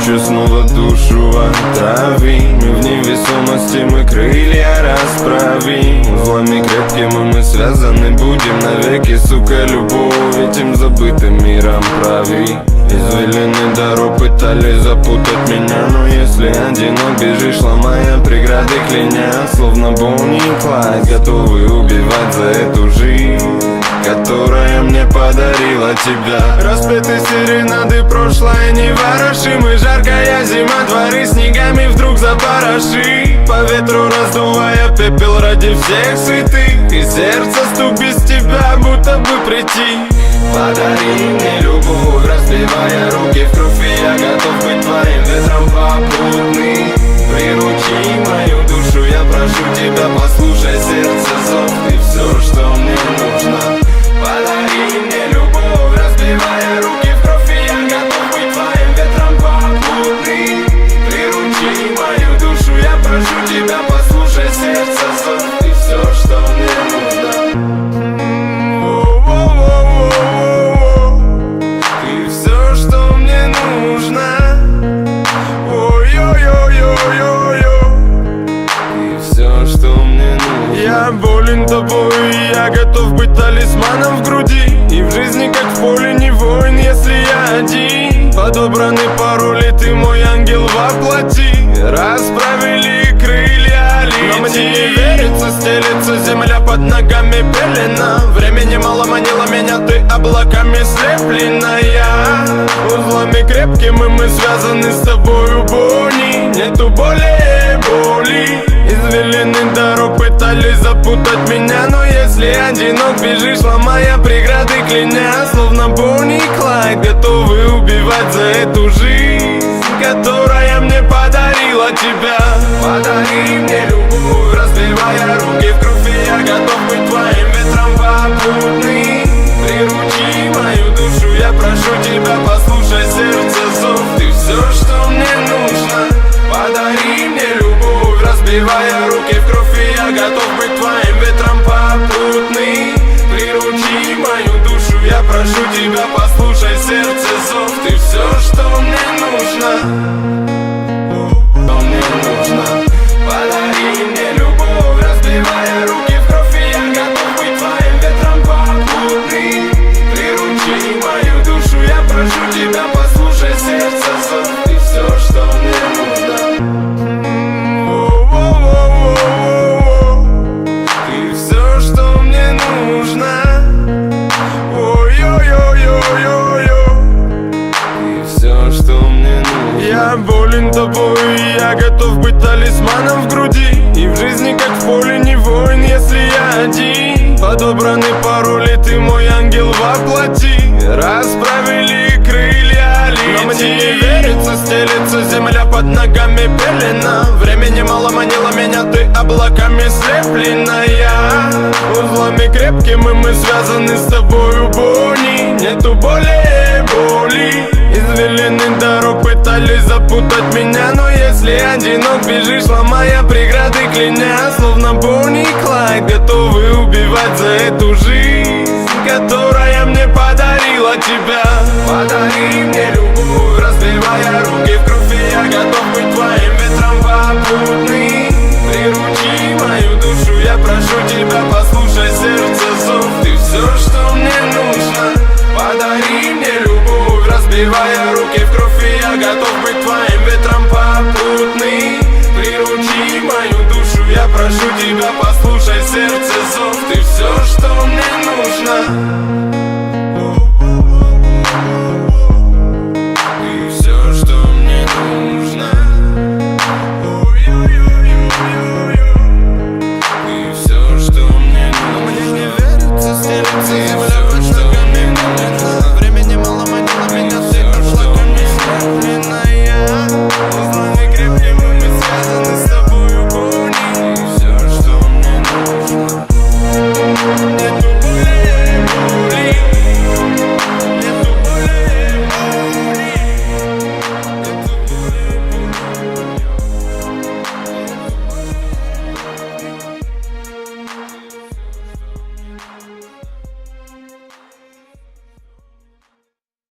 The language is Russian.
еще снова душу отравим. И в невесомости мы крылья расправим. Узлами крепкими мы связаны будем навеки, сука, любовь этим забытым миром прави. Извилины дорог пытались запутать меня, но если одинок бежишь, ломая преграды, кляня, словно Бонни и Клайд, готовы убивать за эту жизнь, которая мне подарила тебя. Распеты серенады, прошлое не ворошим, и жаркая зима, дворы снегами вдруг запороши. По ветру раздувая пепел ради всех святых, и сердце стук без тебя, будто бы прийти. Подари мне любовь, разбивая руки в кровь, и я готов быть твоим ветром попутный. Приручи мою душу, я прошу тебя, послушай сердце зов, ты все, что мне нужно. Подари мне любовь, разбивая руки в кровь, и я готов быть твоим ветром попутный. Приручи мою душу, я прошу тебя, послушай сердце зов, ты все, что мне нужно. Я болен тобой, и я готов быть талисманом в груди. И в жизни, как в поле, не воин, если я один. Подобраны пароли, ты мой ангел воплоти. Расправили крылья, лети. Но мне не верится, стелется земля под ногами пелена. Времени мало манило меня, ты облаками слепленная. Узлами крепкими мы связаны с тобою, Бонни. Нету более боли. Извилины дорог пытались запутать меня, но если одинок бежишь, ломая преграды, кляня, словно Бонни и Клайд, готовы убивать за эту жизнь, которая мне подарила тебя. Подари мне любовь, разбивая руки в кровь, и я готов быть твоим ветром попутный. Приручи мою душу, я прошу тебя, послушай сердце зов, ты все, что мне нужно. Подари мне любовь, разбивая руки в кровь, и я готов быть твоим ветром попутный. Приручи мою душу, я прошу тебя, послушай сердце зов, ты все, что мне нужно. Что мне нужно. Подари мне любовь, разбивая руки в кровь, и я готов быть твоим ветром попутный. Приручи мою душу, я прошу тебя, послушай сердце зов, ты все, что мне нужно. Ты все, что мне нужно. Ты все, что мне нужно. Я болен тобой, и я готов быть талисманом в груди. И в жизни, как в поле, не воин, если я один. Подобраны пароли, ты мой ангел воплоти. Расправили крылья, лети. Но мне не верится, стелется земля под ногами пелена. Времени мало манило меня, ты облаками слепленная. Узлами крепкими мы связаны с тобою, Бонни. Нету более боли. Извилины дорог пытались запутать меня, но если одинок бежишь, ломая преграды, кляня, словно Бонни и Клайд, готовы убивать за эту жизнь, которая мне подарила тебя. Подари мне любовь, разбивая руки в кровь,